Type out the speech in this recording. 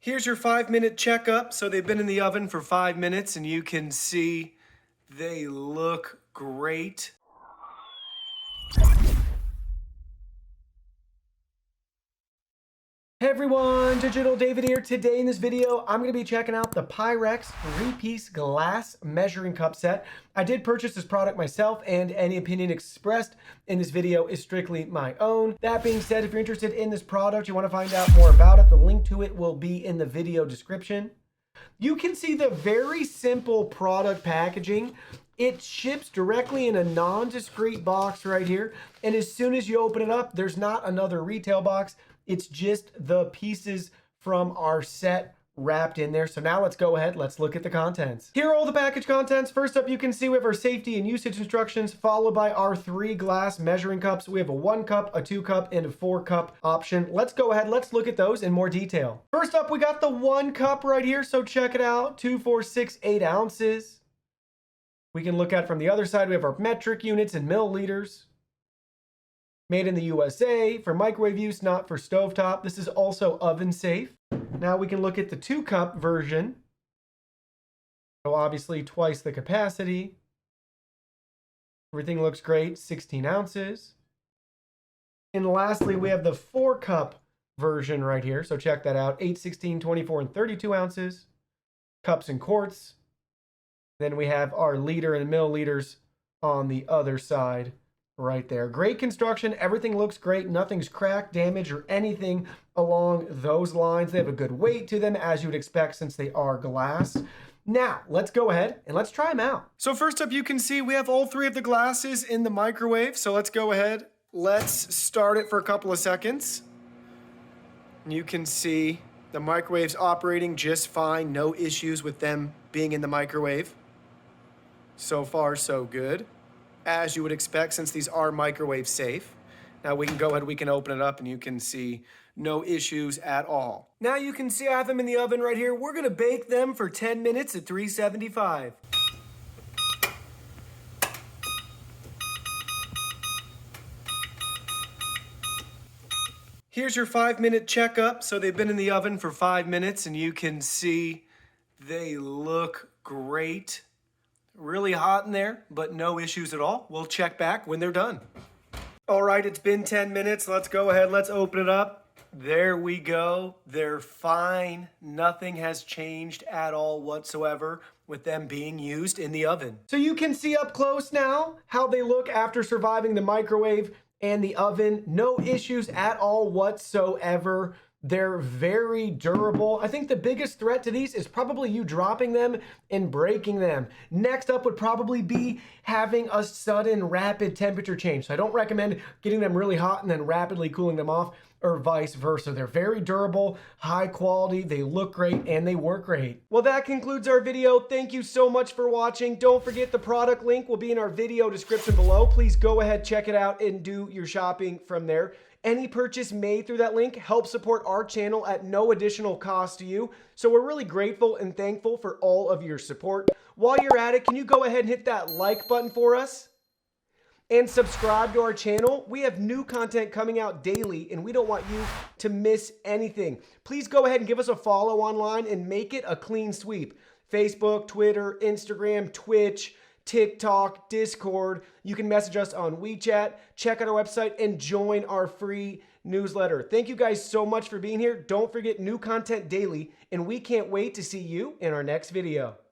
Here's your 5-minute checkup. So they've been in the oven for 5 minutes and you can see they look great. Hey everyone, Digital David here. Today in this video, I'm going to be checking out the Pyrex 3-piece glass measuring cup set. I did purchase this product myself, and any opinion expressed in this video is strictly my own. That being said, if you're interested in this product, you want to find out more about it, the link to it will be in the video description. You can see the very simple product packaging. It ships directly in a non-discrete box right here, and as soon as you open it up, there's not another retail box. It's just the pieces from our set wrapped in there. So now let's go ahead, let's look at the contents. Here are all the package contents. First up, you can see we have our safety and usage instructions, followed by our 3 glass measuring cups. We have a 1 cup, a 2 cup, and a 4 cup option. Let's go ahead, let's look at those in more detail. First up, we got the 1 cup right here. So check it out, 2, 4, 6, 8 ounces. We can look at from the other side, we have our metric units and milliliters. Made in the USA, for microwave use, not for stovetop. This is also oven safe. Now we can look at the 2 cup version. So obviously twice the capacity. Everything looks great, 16 ounces. And lastly, we have the 4 cup version right here. So check that out, 8, 16, 24, and 32 ounces. Cups and quarts. Then we have our liter and milliliters on the other side. Right there. Great construction. Everything looks great. Nothing's cracked, damaged, or anything along those lines. They have a good weight to them, as you would expect, since they are glass. Now, let's go ahead and let's try them out. So first up, you can see we have all 3 of the glasses in the microwave. So let's go ahead. Let's start it for a couple of seconds. You can see the microwave's operating just fine. No issues with them being in the microwave. So far, so good. As you would expect, since these are microwave safe. Now we can go ahead, we can open it up and you can see no issues at all. Now you can see I have them in the oven right here. We're gonna bake them for 10 minutes at 375. Here's your 5-minute checkup. So they've been in the oven for 5 minutes and you can see they look great. Really hot in there, but no issues at all. We'll check back when they're done. All right, it's been 10 minutes. Let's go ahead. Let's open it up. There we go. They're fine. Nothing has changed at all whatsoever with them being used in the oven. So you can see up close now how they look after surviving the microwave and the oven. No issues at all whatsoever. They're very durable. I think the biggest threat to these is probably you dropping them and breaking them. Next up would probably be having a sudden rapid temperature change. So I don't recommend getting them really hot and then rapidly cooling them off, or vice versa. They're very durable, high quality, they look great, and they work great. Well, that concludes our video. Thank you so much for watching. Don't forget the product link will be in our video description below. Please go ahead, check it out, and do your shopping from there. Any purchase made through that link helps support our channel at no additional cost to you. So we're really grateful and thankful for all of your support. While you're at it, can you go ahead and hit that like button for us? And subscribe to our channel. We have new content coming out daily and we don't want you to miss anything. Please go ahead and give us a follow online and make it a clean sweep. Facebook, Twitter, Instagram, Twitch, TikTok, Discord. You can message us on WeChat, check out our website, and join our free newsletter. Thank you guys so much for being here. Don't forget, new content daily, and we can't wait to see you in our next video.